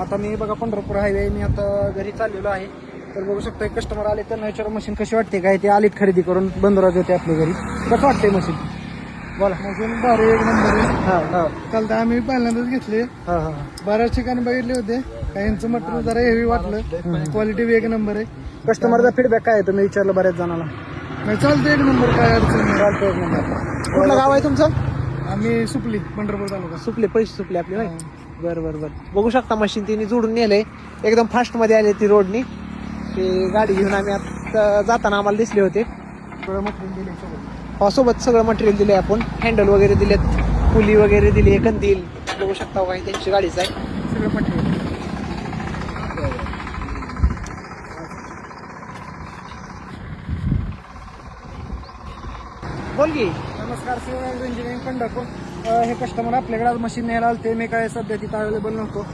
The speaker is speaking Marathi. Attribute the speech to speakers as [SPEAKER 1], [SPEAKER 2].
[SPEAKER 1] आता मी बघा पंढरपूर हायवे मी आता घरी चाललेलो आहे. तर बघू शकतो एक कस्टमर आले त्यांना विचारा मशीन कशी वाटते काय. ते आलीत खरेदी करून बंदराज होते आपल्या घरी. कसं वाटतंय मशीन बोला.
[SPEAKER 2] मशीन भारी एक नंबर आहे.
[SPEAKER 1] हां हां
[SPEAKER 2] काल तर आम्ही पहिल्यांदाच घेतले.
[SPEAKER 1] हां हां
[SPEAKER 2] बऱ्याच ठिकाणी बघितले होते. काहींचं मटेरियल जरा हेवी वाटलं. क्वालिटी एक नंबर आहे.
[SPEAKER 1] कस्टमरचा फीडबॅक काय आहे तुम्ही विचारलं बऱ्याच जणांना.
[SPEAKER 2] नाही चालतं एक नंबर काय अडचण नाही.
[SPEAKER 1] चालतं एक नंबर. कुठलं गाव आहे तुमचं.
[SPEAKER 2] आम्ही सुपली पंढरपूर तालुका.
[SPEAKER 1] सुपले पैसे सुपले आपले होय. बरं बरं बरं. बघू शकता मशीन तिने जोडून नेलंय एकदम फास्ट मध्ये आले ती रोडनी. ते गाडी घेऊन आम्ही आता जाताना आम्हाला दिसले होते.
[SPEAKER 2] सगळं मटेरियल दिले सोबत.
[SPEAKER 1] सोबत सगळं मटेरियल दिले आपण. हँडल वगैरे दिलेत, पुली वगैरे दिली, कंदील बघू शकता काही त्यांची गाडीच आहे
[SPEAKER 2] सगळं मटेरियल.
[SPEAKER 1] बोल की.
[SPEAKER 2] नमस्कार शिवाय इंजिनिअरिंग पंढरपूर. हे कस्टमर आपल्याकडे आज मशीन न्यायला आलते. मी काय सध्या तिथं अवेलेबल नव्हतो.